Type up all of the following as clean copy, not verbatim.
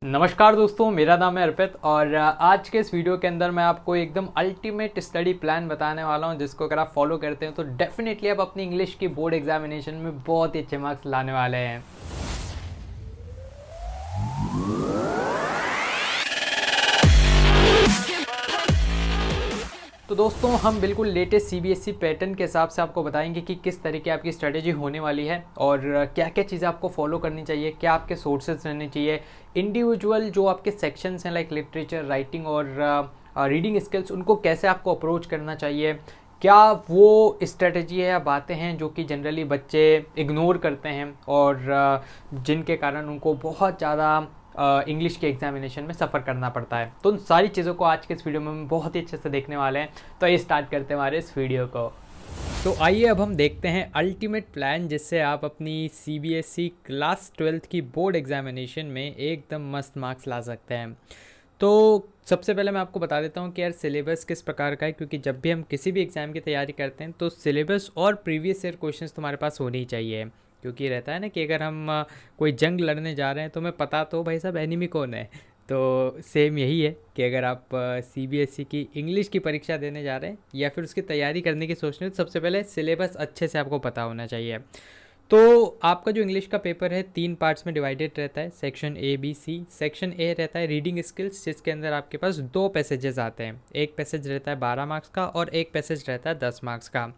नमस्कार दोस्तों, मेरा नाम है अर्पित और आज के इस वीडियो के अंदर मैं आपको एकदम अल्टीमेट स्टडी प्लान बताने वाला हूं, जिसको अगर आप फॉलो करते हैं तो डेफिनेटली आप अपनी इंग्लिश की बोर्ड एग्जामिनेशन में बहुत ही अच्छे मार्क्स लाने वाले हैं। तो दोस्तों, हम बिल्कुल लेटेस्ट सीबीएसई पैटर्न के हिसाब से आपको बताएंगे कि किस तरीके आपकी स्ट्रेटेजी होने वाली है और क्या क्या चीज़ें आपको फॉलो करनी चाहिए, क्या आपके सोर्सेज रहने चाहिए, इंडिविजुअल जो आपके सेक्शंस हैं लाइक लिटरेचर, राइटिंग और रीडिंग स्किल्स, उनको कैसे आपको अप्रोच करना चाहिए, क्या वो स्ट्रेटजी है या बातें हैं जो कि जनरली बच्चे इग्नोर करते हैं और जिनके कारण उनको बहुत ज़्यादा इंग्लिश के एग्जामिनेशन में सफ़र करना पड़ता है। तो उन सारी चीज़ों को आज के इस वीडियो में हम बहुत ही अच्छे से देखने वाले हैं। तो ये स्टार्ट करते हैं हमारे इस वीडियो को। तो आइए अब हम देखते हैं अल्टीमेट प्लान जिससे आप अपनी सीबीएसई क्लास 12th की बोर्ड एग्जामिनेशन में एकदम मस्त मार्क्स ला सकते हैं। तो सबसे पहले मैं आपको बता देता हूँ कि यार सिलेबस किस प्रकार का है, क्योंकि जब भी हम किसी भी एग्ज़ाम की तैयारी करते हैं तो सिलेबस और प्रीवियस ईयर क्वेश्चंस तुम्हारे पास होने ही चाहिए। क्योंकि रहता है ना कि अगर हम कोई जंग लड़ने जा रहे हैं तो हमें पता तो भाई साहब एनिमी कौन है। तो सेम यही है कि अगर आप सीबीएसई की इंग्लिश की परीक्षा देने जा रहे हैं या फिर उसकी तैयारी करने की सोच रहे हैं तो सबसे पहले सिलेबस अच्छे से आपको पता होना चाहिए। तो आपका जो इंग्लिश का पेपर है 3 पार्ट्स में डिवाइडेड रहता है, section A B C. Section A रहता है रीडिंग स्किल्स, जिसके अंदर आपके पास 2 पैसेजेस आते हैं। एक पैसेज रहता है 12 मार्क्स का और एक पैसेज रहता है 10 मार्क्स का।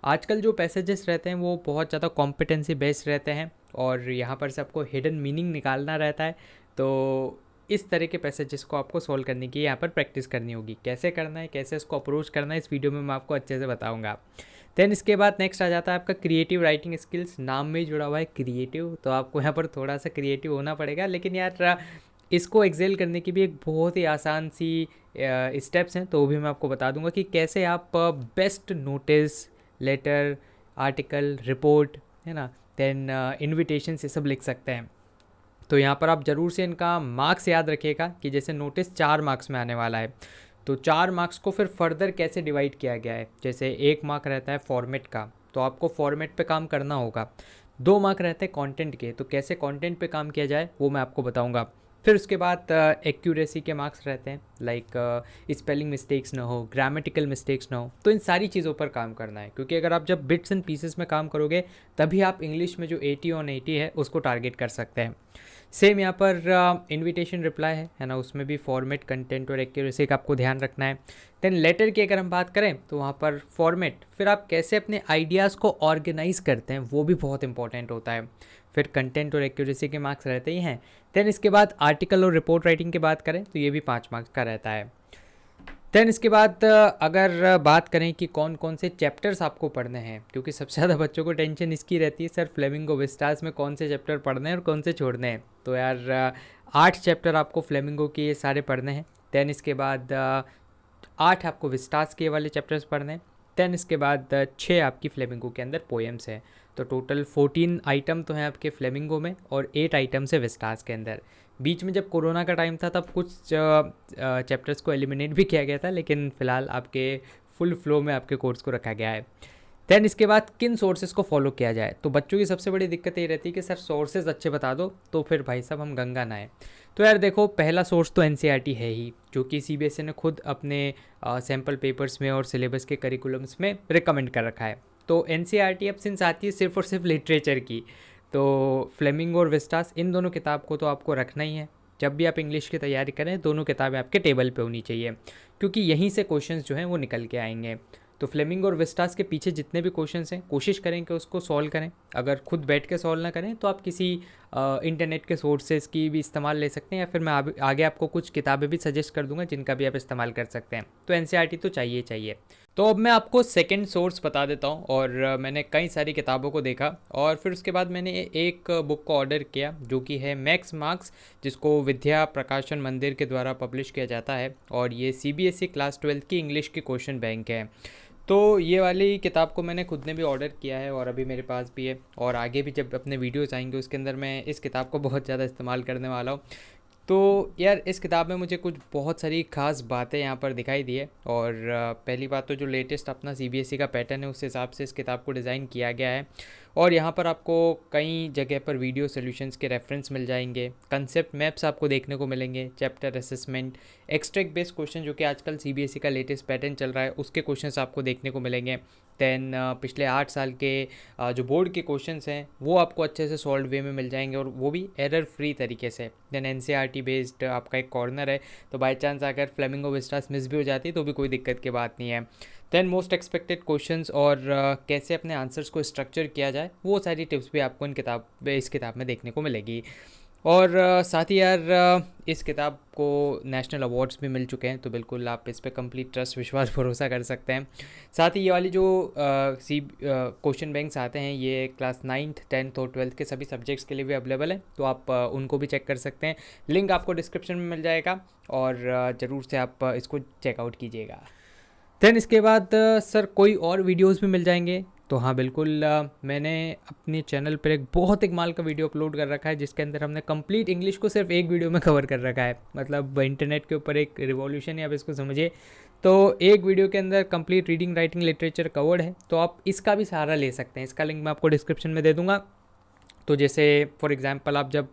आजकल जो पैसेजेस रहते हैं वो बहुत ज़्यादा कॉम्पिटेंसी बेस्ड रहते हैं और यहाँ पर से आपको हिडन मीनिंग निकालना रहता है। तो इस तरह के पैसेजेस को आपको सॉल्व करने की यहाँ पर प्रैक्टिस करनी होगी। कैसे करना है, कैसे इसको अप्रोच करना है, इस वीडियो में मैं आपको अच्छे से बताऊँगा। देन इसके बाद नेक्स्ट आ जाता है आपका क्रिएटिव राइटिंग स्किल्स। नाम में ही जुड़ा हुआ है क्रिएटिव, तो आपको यहाँ पर थोड़ा सा क्रिएटिव होना पड़ेगा। लेकिन यार इसको एक्सेल करने की भी एक बहुत ही आसान सी स्टेप्स हैं, तो वो भी मैं आपको बता दूंगा कि कैसे आप best notice, letter, article, report, है ना, देन इन्विटेशन से सब लिख सकते हैं। तो यहाँ पर आप ज़रूर से इनका मार्क्स याद रखिएगा कि जैसे नोटिस 4 मार्क्स में आने वाला है, तो 4 मार्क्स को फिर फर्दर कैसे डिवाइड किया गया है। जैसे 1 मार्क रहता है फॉर्मेट का, तो आपको फॉर्मेट पे काम करना होगा। 2 मार्क रहते हैं कंटेंट के, तो कैसे कंटेंट पे काम किया जाए वो मैं आपको बताऊंगा। फिर उसके बाद एक्यूरेसी के मार्क्स रहते हैं, लाइक स्पेलिंग मिस्टेक्स ना हो, ग्रामेटिकल मिस्टेक्स ना हो। तो इन सारी चीज़ों पर काम करना है, क्योंकि अगर आप जब बिट्स एंड पीसेस में काम करोगे तभी आप इंग्लिश में जो 80 ऑन 80 है उसको टारगेट कर सकते हैं। सेम यहाँ पर इनविटेशन रिप्लाई है ना, उसमें भी फॉर्मेट, कंटेंट और एक्यूरेसी का आपको ध्यान रखना है। देन लेटर की अगर हम बात करें तो वहाँ पर फॉर्मेट, फिर आप कैसे अपने आइडियाज़ को ऑर्गेनाइज करते हैं वो भी बहुत इंपॉर्टेंट होता है। फिर कंटेंट और एक्यूरेसी के मार्क्स रहते ही हैं। देन इसके बाद आर्टिकल और रिपोर्ट राइटिंग की बात करें तो ये भी 5 मार्क्स का रहता है। देन इसके बाद अगर बात करें कि कौन कौन से चैप्टर्स आपको पढ़ने हैं, क्योंकि सबसे ज़्यादा बच्चों को टेंशन इसकी रहती है सर फ्लेमिंगो विस्टास में कौन से चैप्टर पढ़ने हैं और कौन से छोड़ने हैं। तो यार 8 चैप्टर आपको फ्लेमिंगो के सारे पढ़ने हैं। देन इसके बाद 8 आपको विस्टास के वाले चैप्टर्स पढ़ने हैं। देन इसके बाद 6 आपकी फ्लेमिंगो के अंदर पोएम्स हैं। तो टोटल 14 आइटम तो हैं आपके फ्लेमिंगो में और 8 आइटम्स है विस्टास के अंदर। बीच में जब कोरोना का टाइम था तब कुछ चैप्टर्स को एलिमिनेट भी किया गया था, लेकिन फ़िलहाल आपके फुल फ्लो में आपके कोर्स को रखा गया है। देन इसके बाद किन सोर्सेज को फॉलो किया जाए, तो बच्चों की सबसे बड़ी दिक्कत ये रहती है कि सर सोर्सेज अच्छे बता दो तो फिर भाई साहब हम गंगा नहाएं। तो यार देखो, पहला सोर्स तो एनसीईआरटी है ही, जो कि सीबीएसई ने खुद अपने सैम्पल पेपर्स में और सिलेबस के करिकुलम्स में रिकमेंड कर रखा है। तो एनसीईआरटी अब सिंस आती है सिर्फ और सिर्फ लिटरेचर की, तो फ्लेमिंगो और विस्टास इन दोनों किताब को तो आपको रखना ही है। जब भी आप इंग्लिश की तैयारी करें दोनों किताबें आपके टेबल पे होनी चाहिए, क्योंकि यहीं से क्वेश्चंस जो हैं वो निकल के आएंगे। तो फ्लेमिंगो और विस्टास के पीछे जितने भी क्वेश्चंस हैं कोशिश करें कि उसको सॉल्व करें। अगर खुद बैठ के सॉल्व ना करें तो आप किसी इंटरनेट के सोर्सेज की भी इस्तेमाल ले सकते हैं, या फिर मैं आगे आपको कुछ किताबें भी सजेस्ट कर दूंगा जिनका भी आप इस्तेमाल कर सकते हैं। तो एनसीईआरटी तो चाहिए चाहिए। तो अब मैं आपको सेकंड सोर्स बता देता हूँ, और मैंने कई सारी किताबों को देखा और फिर उसके बाद मैंने एक बुक को ऑर्डर किया जो कि है मैक्स मार्क्स, जिसको विद्या प्रकाशन मंदिर के द्वारा पब्लिश किया जाता है, और ये सीबीएसई क्लास 12 की इंग्लिश की क्वेश्चन बैंक है। तो ये वाली किताब को मैंने खुद ने भी ऑर्डर किया है और अभी मेरे पास भी है, और आगे भी जब अपने वीडियोज़ आएंगे उसके अंदर मैं इस किताब को बहुत ज़्यादा इस्तेमाल करने वाला हूँ। तो यार इस किताब में मुझे कुछ बहुत सारी ख़ास बातें यहाँ पर दिखाई दी है। और पहली बात तो जो लेटेस्ट अपना सीबीएसई का पैटर्न है उस हिसाब से इस किताब को डिज़ाइन किया गया है। और यहाँ पर आपको कई जगह पर वीडियो सॉल्यूशंस के रेफरेंस मिल जाएंगे, कंसेप्ट मैप्स आपको देखने को मिलेंगे, chapter assessment, extract based question जो कि आजकल सीबीएसई का लेटेस्ट पैटर्न चल रहा है उसके क्वेश्चंस आपको देखने को मिलेंगे। दैन पिछले 8 साल के जो बोर्ड के क्वेश्चंस हैं वो आपको अच्छे से सॉल्व वे में मिल जाएंगे और वो भी एरर फ्री तरीके से। दैन एनसीईआरटी बेस्ड आपका एक कॉर्नर है, तो बाय चांस अगर फ्लेमिंगो विस्टास मिस भी हो जाती है तो भी कोई दिक्कत की बात नहीं है। दैन मोस्ट एक्सपेक्टेड क्वेश्चंस और कैसे अपने आंसर्स को स्ट्रक्चर किया जाए वो सारी टिप्स भी आपको इस किताब में देखने को मिलेगी। और साथ ही यार इस किताब को नेशनल अवार्ड्स भी मिल चुके हैं, तो बिल्कुल आप इस पे कंप्लीट ट्रस्ट विश्वास भरोसा कर सकते हैं। साथ ही ये वाली जो क्वेश्चन बैंक्स आते हैं ये क्लास 9th 10th और 12th के सभी सब्जेक्ट्स के लिए भी अवेलेबल है, तो आप उनको भी चेक कर सकते हैं। लिंक आपको डिस्क्रिप्शन में मिल जाएगा और ज़रूर से आप इसको चेकआउट कीजिएगा। देन इसके बाद सर कोई और वीडियोस भी मिल जाएंगे? तो हाँ बिल्कुल, मैंने अपने चैनल पर एक बहुत एक माल का वीडियो अपलोड कर रखा है जिसके अंदर हमने कंप्लीट इंग्लिश को सिर्फ एक वीडियो में कवर कर रखा है। मतलब इंटरनेट के ऊपर एक रिवॉल्यूशन है, आप इसको समझिए। तो एक वीडियो के अंदर complete reading writing literature covered है, तो आप इसका भी सहारा ले सकते हैं। इसका लिंक मैं आपको डिस्क्रिप्शन में दे दूँगा। तो जैसे फॉर एग्जांपल आप जब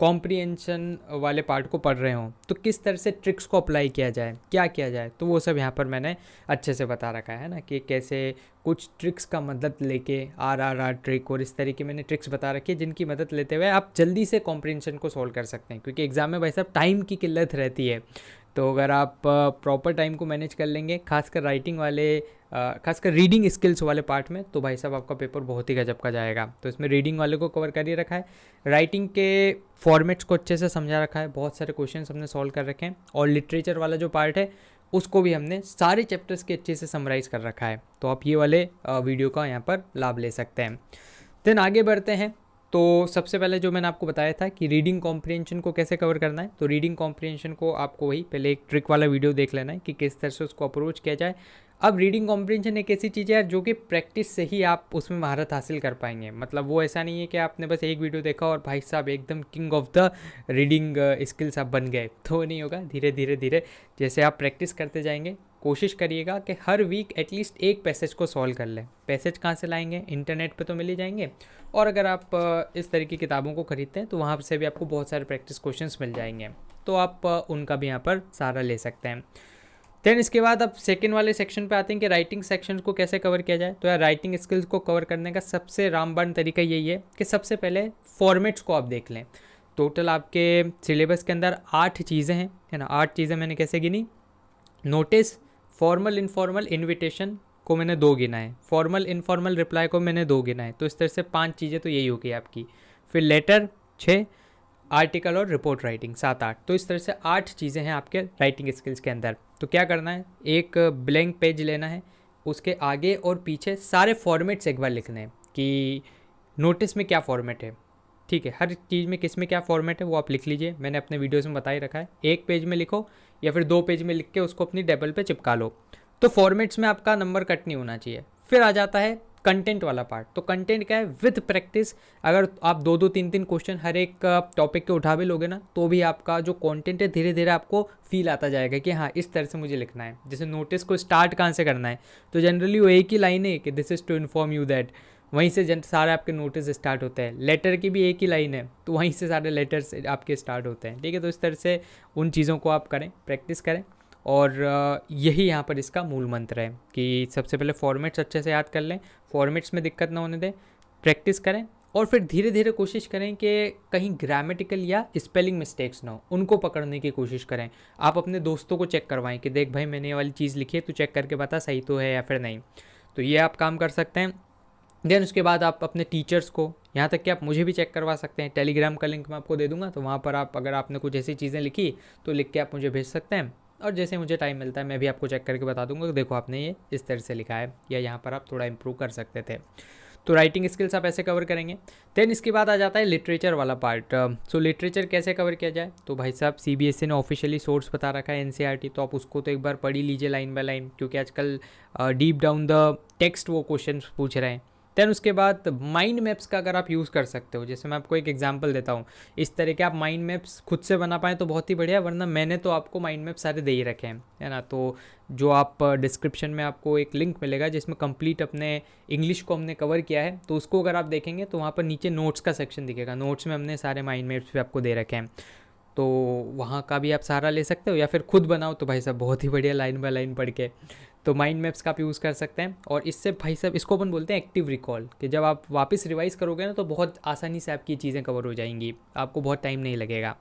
कॉम्प्रिहेंशन वाले पार्ट को पढ़ रहे हों तो किस तरह से ट्रिक्स को अप्लाई किया जाए, क्या किया जाए, तो वो सब यहाँ पर मैंने अच्छे से बता रखा है ना, कि कैसे कुछ ट्रिक्स का मदद लेके RRR ट्रिक और इस तरह की मैंने ट्रिक्स बता रखी है जिनकी मदद लेते हुए आप जल्दी से कॉम्प्रिहेंशन को सॉल्व कर सकते हैं। क्योंकि एग्ज़ाम में भाई साहब टाइम की किल्लत रहती है, तो अगर आप प्रॉपर टाइम को मैनेज कर लेंगे खासकर राइटिंग वाले खासकर रीडिंग स्किल्स वाले पार्ट में, तो भाई साहब आपका पेपर बहुत ही गजब का जाएगा। तो इसमें रीडिंग वाले को कवर कर ही रखा है, राइटिंग के फॉर्मेट्स को अच्छे से समझा रखा है, बहुत सारे क्वेश्चंस हमने सॉल्व कर रखे हैं, और लिटरेचर वाला जो पार्ट है उसको भी हमने सारे चैप्टर्स के अच्छे से समराइज़ कर रखा है। तो आप ये वाले वीडियो का यहाँ पर लाभ ले सकते हैं। देन आगे बढ़ते हैं। तो सबसे पहले जो मैंने आपको बताया था कि रीडिंग कॉम्प्रिहेंशन को कैसे कवर करना है, तो रीडिंग कॉम्प्रिहेंशन को आपको वही पहले एक ट्रिक वाला वीडियो देख लेना है कि किस तरह से उसको अप्रोच किया जाए। अब रीडिंग कॉम्प्रिहेंशन एक ऐसी चीज़ है यार जो कि प्रैक्टिस से ही आप उसमें महारत हासिल कर पाएंगे। मतलब वो ऐसा नहीं है कि आपने बस एक वीडियो देखा और भाई साहब एकदम king of the reading skills आप बन गए, तो नहीं होगा। धीरे धीरे धीरे जैसे आप प्रैक्टिस करते जाएंगे, कोशिश करिएगा कि हर वीक एटलीस्ट एक पैसेज को सॉल्व कर लें। पैसेज कहाँ से लाएंगे? इंटरनेट पे तो मिल ही जाएंगे, और अगर आप इस तरह की किताबों को खरीदते हैं तो वहाँ से भी आपको बहुत सारे प्रैक्टिस क्वेश्चंस मिल जाएंगे, तो आप उनका भी यहाँ पर सहारा ले सकते हैं। देन इसके बाद अब सेकंड वाले सेक्शन पे आते हैं कि राइटिंग सेक्शन को कैसे कवर किया जाए। तो यार राइटिंग स्किल्स को कवर करने का सबसे रामबाण तरीका यही है कि सबसे पहले फॉर्मेट्स को आप देख लें। टोटल आपके सिलेबस के अंदर 8 चीज़ें हैं, है ना। 8 चीज़ें मैंने कैसे गिनी? नोटिस, फॉर्मल इनफॉर्मल इन्विटेशन को मैंने 2 गिना है, फॉर्मल इनफॉर्मल रिप्लाई को मैंने 2 गिना है, तो इस तरह से 5 चीज़ें तो यही होगी आपकी। फिर लेटर 6, आर्टिकल और रिपोर्ट राइटिंग 7-8, तो इस तरह से 8 चीज़ें हैं आपके राइटिंग स्किल्स के अंदर। तो क्या करना है, एक ब्लैंक पेज लेना है, उसके आगे और पीछे सारे फॉर्मेट्स एक बार लिखने हैं कि नोटिस में क्या फॉर्मेट है, ठीक है। हर चीज़ में किस में क्या फॉर्मेट है वो आप लिख लीजिए, मैंने अपने वीडियोस में बता ही रखा है। एक पेज में लिखो या फिर 2 पेज में लिख के उसको अपनी टेबल पे चिपका लो, तो फॉर्मेट्स में आपका नंबर कट नहीं होना चाहिए। फिर आ जाता है कंटेंट वाला पार्ट। तो कंटेंट क्या है? विद प्रैक्टिस अगर आप 2-2 3-3 क्वेश्चन हर एक टॉपिक के उठा भी लोगे ना, तो भी आपका जो कंटेंट है धीरे धीरे आपको फील आता जाएगा कि हाँ इस तरह से मुझे लिखना है। जैसे नोटिस को स्टार्ट कहाँ से करना है, तो जनरली वो एक ही लाइन है कि this is to inform you that, वहीं से सारे आपके नोटिस स्टार्ट होते हैं। लेटर की भी एक ही लाइन है, तो वहीं से सारे लेटर्स आपके स्टार्ट होते हैं, ठीक है। तो इस तरह से उन चीज़ों को आप करें, प्रैक्टिस करें, और यही यहाँ पर इसका मूल मंत्र है कि सबसे पहले फॉर्मेट्स अच्छे से याद कर लें, फॉर्मेट्स में दिक्कत ना होने दें, प्रैक्टिस करें, और फिर धीरे धीरे कोशिश करें कि कहीं ग्रामेटिकल या स्पेलिंग मिस्टेक्स ना हो, उनको पकड़ने की कोशिश करें। आप अपने दोस्तों को चेक करवाएं कि देख भाई मैंने ये वाली चीज़ लिखी है, तू चेक करके बता सही तो है या फिर नहीं। तो ये आप काम कर सकते हैं। देन उसके बाद आप अपने टीचर्स को, यहाँ तक कि आप मुझे भी चेक करवा सकते हैं। टेलीग्राम का लिंक मैं आपको दे दूँगा, तो वहाँ पर आप अगर आपने कुछ ऐसी चीज़ें लिखी तो लिख के आप मुझे भेज सकते हैं, और जैसे मुझे टाइम मिलता है मैं भी आपको चेक करके बता दूंगा कि देखो आपने ये इस तरह से लिखा है, या यहाँ पर आप थोड़ा इंप्रूव कर सकते थे। तो राइटिंग स्किल्स आप ऐसे कवर करेंगे। देन इसके बाद आ जाता है लिटरेचर वाला पार्ट। सो लिटरेचर कैसे कवर किया जाए, तो भाई साहब सीबीएसई ने ऑफिशियली सोर्स बता रखा है एनसीईआरटी, तो आप उसको तो एक बार पढ़ ही लीजिए लाइन बाय लाइन, क्योंकि आजकल डीप डाउन द टेक्स्ट वो क्वेश्चन पूछ रहे हैं। देन उसके बाद माइंड मैप्स का अगर आप यूज़ कर सकते हो, जैसे मैं आपको एक एग्जांपल देता हूँ, इस तरह के आप माइंड मैप्स खुद से बना पाएँ तो बहुत ही बढ़िया, वरना मैंने तो आपको माइंड मैप सारे दे ही रखे हैं, है ना। तो जो आप डिस्क्रिप्शन में आपको एक लिंक मिलेगा जिसमें कंप्लीट अपने इंग्लिश को हमने कवर किया है, तो उसको अगर आप देखेंगे तो वहाँ पर नीचे नोट्स का सेक्शन दिखेगा, नोट्स में हमने सारे माइंड मैप्स भी आपको दे रखे हैं, तो वहाँ का भी आप सहारा ले सकते हो, या फिर खुद बनाओ तो भाई साहब बहुत ही बढ़िया, लाइन बाय लाइन पढ़ के। तो माइंड मैप्स का आप यूज़ कर सकते हैं, और इससे भाई साहब इसको अपन बोलते हैं एक्टिव रिकॉल, कि जब आप वापस रिवाइज करोगे ना तो बहुत आसानी से आपकी चीज़ें कवर हो जाएंगी, आपको बहुत टाइम नहीं लगेगा।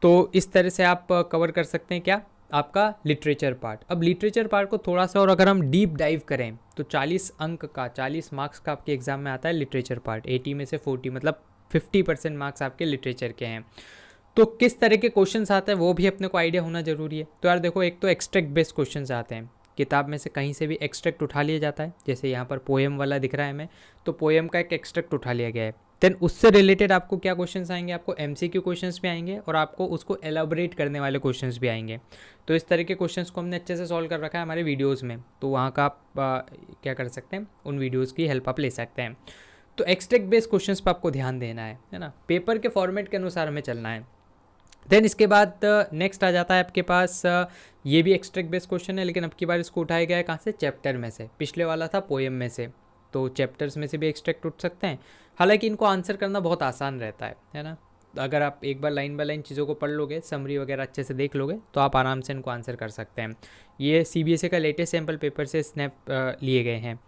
तो इस तरह से आप कवर कर सकते हैं क्या, आपका लिटरेचर पार्ट। अब लिटरेचर पार्ट को थोड़ा सा और अगर हम डीप डाइव करें तो 40 अंक का, 40 मार्क्स का आपके एग्जाम में आता है लिटरेचर पार्ट, 80 में से 40, मतलब 50% मार्क्स आपके लिटरेचर के हैं। तो किस तरह के क्वेश्चंस आते हैं वो भी अपने को आइडिया होना जरूरी है। तो यार देखो, एक तो एक्सट्रैक्ट बेस्ड क्वेश्चंस आते हैं, किताब में से कहीं से भी एक्सट्रैक्ट उठा लिया जाता है, जैसे यहाँ पर पोएम वाला दिख रहा है हमें, तो पोएम का एक एक्सट्रैक्ट उठा लिया गया है। देन उससे रिलेटेड आपको क्या क्वेश्चंस आएंगे, आपको एमसीक्यू क्वेश्चंस भी आएंगे और आपको उसको एलाबोरेट करने वाले क्वेश्चंस भी आएंगे। तो इस तरह के क्वेश्चंस को हमने अच्छे से सॉल्व कर रखा है हमारे वीडियोज़ में, तो वहाँ का आप क्या कर सकते हैं, उन वीडियोज़ की हेल्प आप ले सकते हैं। तो एक्सट्रैक्ट बेस्ड क्वेश्चंस पर आपको ध्यान देना है ना, पेपर के फॉर्मेट के अनुसार हमें चलना है। देन इसके बाद नेक्स्ट आ जाता है आपके पास, ये भी एक्सट्रैक्ट बेस्ड क्वेश्चन है, लेकिन अब की बार इसको उठाया गया है कहाँ से, चैप्टर में से। पिछले वाला था पोएम में से, तो चैप्टर्स में से भी एक्सट्रैक्ट उठ सकते हैं। हालांकि इनको आंसर करना बहुत आसान रहता है ना। अगर आप एक बार लाइन बाय लाइन चीज़ों को पढ़ लोगे, समरी वगैरह अच्छे से देख लोगे, तो आप आराम से इनको आंसर कर सकते हैं। ये CBSE का लेटेस्ट सैम्पल पेपर से स्नैप लिए गए हैं।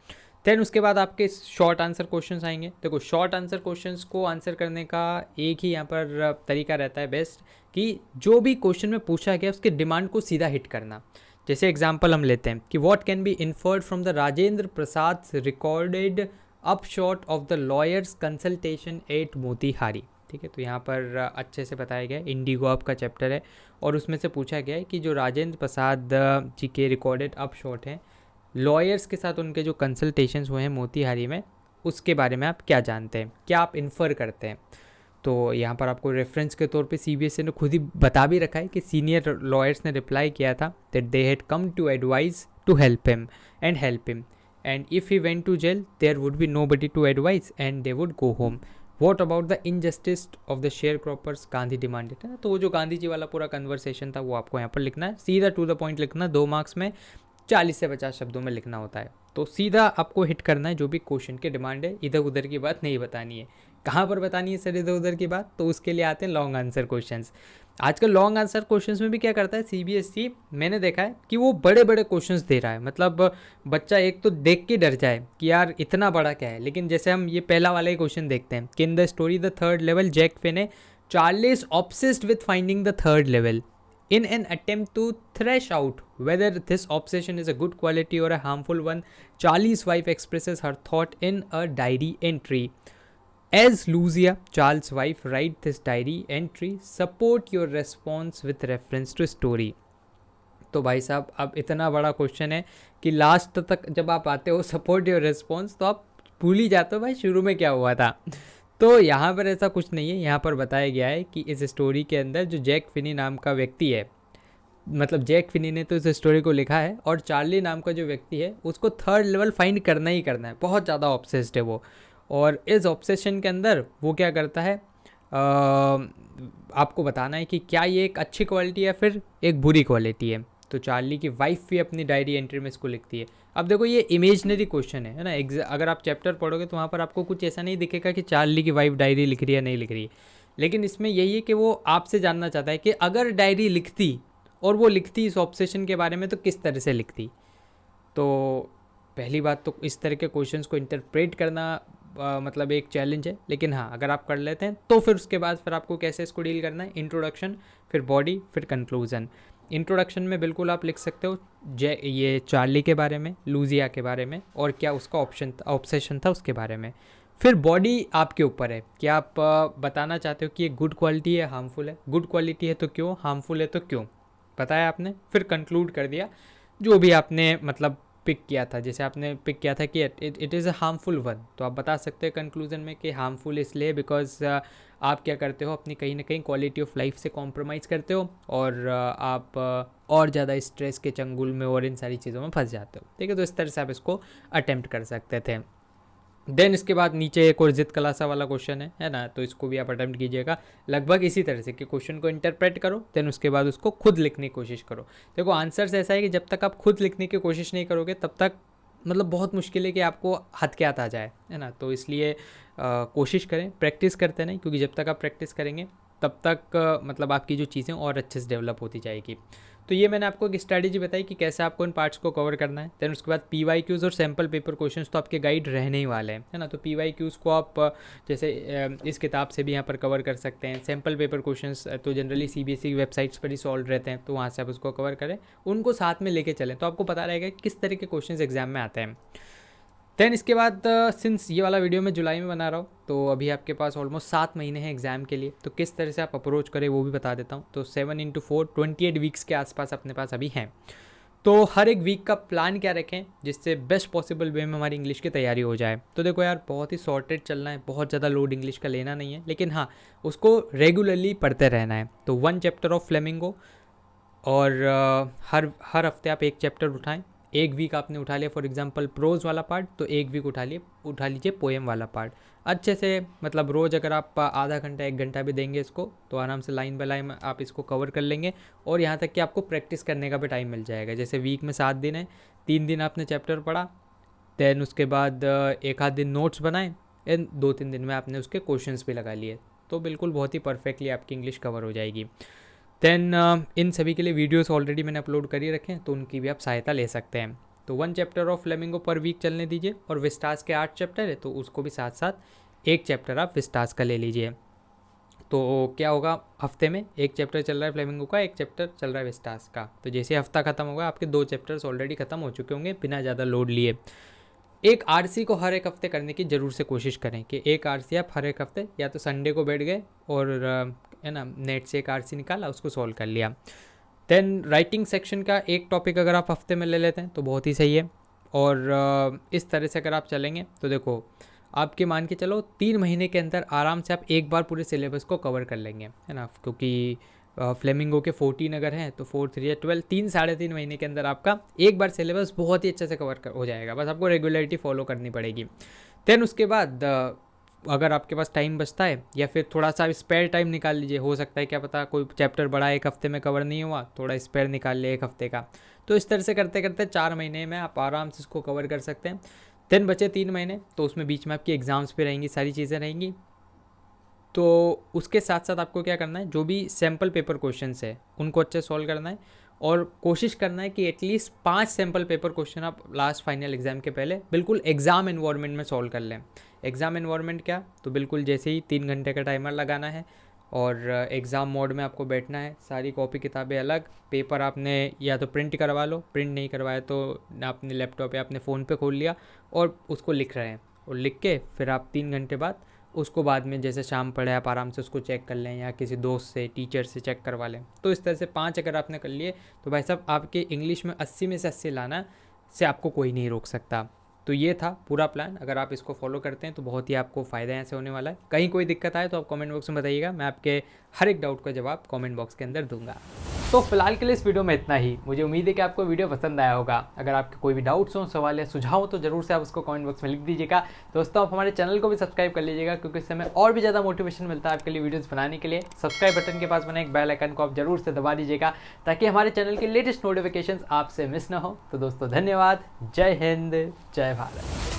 देन उसके बाद आपके शॉर्ट आंसर क्वेश्चंस आएंगे। देखो, शॉर्ट आंसर क्वेश्चंस को आंसर करने का एक ही यहाँ पर तरीका रहता है बेस्ट, कि जो भी क्वेश्चन में पूछा गया उसके डिमांड को सीधा हिट करना। जैसे एग्जांपल हम लेते हैं कि what can be inferred from the Rajendra Prasad recorded upshot of the lawyers consultation at Motihari. ठीक है, तो यहाँ पर अच्छे से बताया गया है, इंडिगो आपका चैप्टर है और उसमें से पूछा गया है कि जो राजेंद्र प्रसाद जी के रिकॉर्डेड अपशॉट हैं लॉयर्स के साथ, उनके जो कंसल्टेशंस हुए हैं मोतीहारी में, उसके बारे में आप क्या जानते हैं, क्या आप इन्फर करते हैं। तो यहाँ पर आपको रेफरेंस के तौर पे CBSE ने खुद ही बता भी रखा है कि सीनियर लॉयर्स ने रिप्लाई किया था that they had come to advise to help him and if he went to jail there would be nobody to advise and they would go home. What about the injustice of the sharecroppers Gandhi demanded, है ना। तो वो जो गांधी जी वाला पूरा conversation था वो आपको यहाँ पर लिखना है, सीधा टू द पॉइंट लिखना, 2 मार्क्स में 40 से 50 शब्दों में लिखना होता है। तो सीधा आपको हिट करना है जो भी क्वेश्चन की डिमांड है, इधर उधर की बात नहीं बतानी है। कहाँ पर बतानी है सर इधर उधर की बात, तो उसके लिए आते हैं लॉन्ग आंसर क्वेश्चंस। आजकल लॉन्ग आंसर क्वेश्चंस में भी क्या करता है CBSE, मैंने देखा है कि वो बड़े बड़े क्वेश्चंस दे रहा है, मतलब बच्चा एक तो देख के डर जाए कि यार इतना बड़ा क्या है। लेकिन जैसे हम ये पहला वाला ही क्वेश्चन देखते हैं कि in the story the third level Jack Finney Charles obsessed with finding the third level in an attempt to thresh out whether this obsession is a good quality or a harmful one. Charlie's wife expresses her thought in a diary entry. As Lucia, Charles' wife, write this diary entry. Support your response with reference to story. तो भाई साहब, अब इतना बड़ा question है कि last तक जब आप आते हो सपोर्ट योर रिस्पॉन्स, तो आप भूल ही जाते हो भाई शुरू में क्या हुआ था। तो यहाँ पर ऐसा कुछ नहीं है, यहाँ पर बताया गया है कि इस स्टोरी के अंदर जो जैक फिनी नाम का व्यक्ति है, मतलब जैक फिनी ने तो इस स्टोरी को लिखा है, और चार्ली नाम का जो व्यक्ति है उसको थर्ड लेवल फाइंड करना ही करना है, बहुत ज़्यादा ऑब्सेस्ड है वो। और इस ऑब्सेशन के अंदर वो क्या करता है, आपको बताना है कि क्या ये एक अच्छी क्वालिटी है फिर एक बुरी क्वालिटी है। तो चार्ली की वाइफ भी अपनी डायरी एंट्री में इसको लिखती है। अब देखो, ये इमेजनरी क्वेश्चन है ना, अगर आप चैप्टर पढ़ोगे तो वहाँ पर आपको कुछ ऐसा नहीं दिखेगा कि चार्ली की वाइफ डायरी लिख रही है नहीं लिख रही है, लेकिन इसमें यही है कि वो आपसे जानना चाहता है कि अगर डायरी लिखती और वो लिखती इस ऑब्सेशन के बारे में तो किस तरह से लिखती। तो पहली बात तो इस तरह के क्वेश्चंस को इंटरप्रेट करना मतलब एक चैलेंज है, लेकिन हाँ अगर आप कर लेते हैं तो फिर उसके बाद फिर आपको कैसे इसको डील करना है, इंट्रोडक्शन, फिर बॉडी, फिर कंक्लूजन। इंट्रोडक्शन में बिल्कुल आप लिख सकते हो ये चार्ली के बारे में, लूजिया के बारे में, और क्या उसका ऑब्सेशन था उसके बारे में। फिर बॉडी आपके ऊपर है कि आप बताना चाहते हो कि ये गुड क्वालिटी है हार्मफुल है, गुड क्वालिटी है तो क्यों, हार्मफुल है तो क्यों, बताया आपने। फिर कंक्लूड कर दिया जो भी आपने मतलब पिक किया था, जैसे आपने पिक किया था कि it is a harmful one, तो आप बता सकते हैं कंक्लूजन में कि हार्मफुल इसलिए बिकॉज आप क्या करते हो, अपनी कहीं ना कहीं क्वालिटी ऑफ लाइफ से कॉम्प्रोमाइज़ करते हो और आप और ज़्यादा स्ट्रेस के चंगुल में और इन सारी चीज़ों में फंस जाते हो। ठीक है, तो इस तरह से आप इसको अटेम्प्ट कर सकते थे। देन इसके बाद नीचे एक और जित कलासा वाला क्वेश्चन है ना, तो इसको भी आप अटेम्प्ट कीजिएगा लगभग इसी तरह से कि क्वेश्चन को इंटरप्रेट करो, देन उसके बाद उसको खुद लिखने की कोशिश करो। देखो आंसर्स ऐसा है कि जब तक आप खुद लिखने की कोशिश नहीं करोगे तब तक मतलब बहुत मुश्किल है कि आपको हाथ क्या आता जाए, है ना। तो इसलिए कोशिश करें, प्रैक्टिस करते रहें, क्योंकि जब तक आप प्रैक्टिस करेंगे तब तक मतलब आपकी जो चीज़ें और अच्छे से डेवलप होती जाएगी। तो ये मैंने आपको एक स्ट्रैटेजी बताई कि कैसे आपको इन पार्ट्स को कवर करना है। देन उसके बाद PYQs और सैम्पल पेपर क्वेश्चंस तो आपके गाइड रहने ही वाले हैं, है ना। तो PYQs को आप जैसे इस किताब से भी यहाँ पर कवर कर सकते हैं। सैम्पल पेपर क्वेश्चंस तो जनरली CBSE की वेबसाइट्स पर ही सॉल्व रहते हैं, तो वहाँ से आप उसको कवर करें, उनको साथ में लेके चलें, तो आपको पता रहेगा कि किस तरह के क्वेश्चन एग्जाम में आते हैं। देन इसके बाद सिंस ये वाला वीडियो मैं जुलाई में बना रहा हूँ, तो अभी आपके पास ऑलमोस्ट 7 महीने हैं एग्ज़ाम के लिए, तो किस तरह से आप अप्रोच करें वो भी बता देता हूँ। तो 7 × 4 28 वीक्स के आसपास अपने पास अभी हैं। तो हर एक वीक का प्लान क्या रखें जिससे बेस्ट पॉसिबल वे में हमारी इंग्लिश की तैयारी हो जाए। तो देखो यार, बहुत ही सॉर्टेड चलना है, बहुत ज़्यादा लोड इंग्लिश का लेना नहीं है, लेकिन हाँ उसको रेगुलरली पढ़ते रहना है। तो 1 चैप्टर ऑफ फ्लेमिंगो, और हर हफ्ते आप एक चैप्टर उठाएं। एक वीक आपने उठा लिया फॉर एग्जांपल प्रोज वाला पार्ट, तो एक वीक उठा लीजिए पोएम वाला पार्ट अच्छे से। मतलब रोज़ अगर आप आधा घंटा 1 घंटा भी देंगे इसको, तो आराम से लाइन बाय लाइन आप इसको कवर कर लेंगे, और यहाँ तक कि आपको प्रैक्टिस करने का भी टाइम मिल जाएगा। जैसे वीक में 7 दिन है, 3 दिन आपने चैप्टर पढ़ा, दैन उसके बाद एक आध दिन नोट्स बनाए, एंड 2-3 दिन में आपने उसके क्वेश्चंस भी लगा लिए, तो बिल्कुल बहुत ही परफेक्टली आपकी इंग्लिश कवर हो जाएगी। देन इन सभी के लिए वीडियोस ऑलरेडी मैंने अपलोड कर ही रखे हैं, तो उनकी भी आप सहायता ले सकते हैं। तो 1 chapter of Flamingo per week चलने दीजिए, और विस्टास के 8 चैप्टर है, तो उसको भी साथ साथ एक चैप्टर आप विस्टास का ले लीजिए। तो क्या होगा, हफ्ते में एक चैप्टर चल रहा है फ्लेमिंगो का, एक चैप्टर चल रहा है विस्टास का, तो जैसे हफ्ता खत्म होगा आपके 2 चैप्टर्स ऑलरेडी खत्म हो चुके होंगे बिना ज़्यादा लोड लिए। एक RC को हर एक हफ्ते करने की ज़रूर से कोशिश करें कि एक RC आप हर एक हफ्ते, या तो संडे को बैठ गए और है ना नेट से एक RC निकाला, उसको सॉल्व कर लिया। देन राइटिंग सेक्शन का एक टॉपिक अगर आप हफ्ते में ले लेते हैं तो बहुत ही सही है, और इस तरह से अगर आप चलेंगे तो देखो आपके मान के चलो 3 महीने के अंदर आराम से आप एक बार पूरे सिलेबस को कवर कर लेंगे, है ना। क्योंकि फ्लेमिंगो के 14 अगर हैं तो 4 3 12, 3-3.5 महीने के अंदर आपका एक बार सिलेबस बहुत ही अच्छे से कवर हो जाएगा। बस आपको रेगुलरिटी फॉलो करनी पड़ेगी। देन उसके बाद अगर आपके पास टाइम बचता है, या फिर थोड़ा सा स्पेयर टाइम निकाल लीजिए, हो सकता है क्या पता कोई चैप्टर बड़ा एक हफ्ते में कवर नहीं हुआ, थोड़ा स्पेयर निकाल लिया एक हफ्ते का, तो इस तरह से करते करते 4 महीने में आप आराम से इसको कवर कर सकते हैं। देन बचे 3 महीने, तो उसमें बीच में आपकी एग्ज़ाम्स पे रहेंगी, सारी चीज़ें रहेंगी। तो उसके साथ साथ आपको क्या करना है, जो भी सैम्पल पेपर क्वेश्चंस है उनको अच्छे सॉल्व करना है, और कोशिश करना है कि एटलीस्ट 5 सैम्पल पेपर क्वेश्चन आप लास्ट फाइनल एग्जाम के पहले बिल्कुल एग्ज़ाम एनवायरनमेंट में सॉल्व कर लें। एग्ज़ाम एनवायरनमेंट क्या, तो बिल्कुल जैसे ही 3 घंटे का टाइमर लगाना है, और एग्ज़ाम मोड में आपको बैठना है, सारी कॉपी किताबें अलग, पेपर आपने या तो प्रिंट करवा लो, प्रिंट नहीं करवाया तो आपने लैपटॉप या अपने फ़ोन पे खोल लिया और उसको लिख रहे हैं, और लिख के फिर आप 3 घंटे बाद उसको बाद में जैसे शाम पड़े आप आराम से उसको चेक कर लें, या किसी दोस्त से टीचर से चेक करवा लें। तो इस तरह से 5 अगर आपने कर लिए, तो भाई साहब आपके इंग्लिश में 80 में से 80 लाना से आपको कोई नहीं रोक सकता। तो ये था पूरा प्लान, अगर आप इसको फॉलो करते हैं तो बहुत ही आपको फ़ायदा यहाँ से होने वाला है। कहीं कोई दिक्कत आए तो आप कमेंट बॉक्स में बताइएगा, मैं आपके हर एक डाउट का जवाब कमेंट बॉक्स के अंदर दूंगा। तो फिलहाल के लिए इस वीडियो में इतना ही। मुझे उम्मीद है कि आपको वीडियो पसंद आया होगा। अगर आपके कोई भी डाउट्स हो, सवाल या सुझाव हो, तो जरूर से आप उसको कमेंट बॉक्स में लिख दीजिएगा। दोस्तों आप हमारे चैनल को भी सब्सक्राइब कर लीजिएगा, क्योंकि इससे हमें और भी ज़्यादा मोटिवेशन मिलता है आपके लिए वीडियोज़ बनाने के लिए। सब्सक्राइब बटन के पास बने एक बेल आइकन को आप जरूर से दबा दीजिएगा, ताकि हमारे चैनल के लेटेस्ट नोटिफिकेशन आपसे मिस ना हो। तो दोस्तों धन्यवाद, जय हिंद, जय भारत।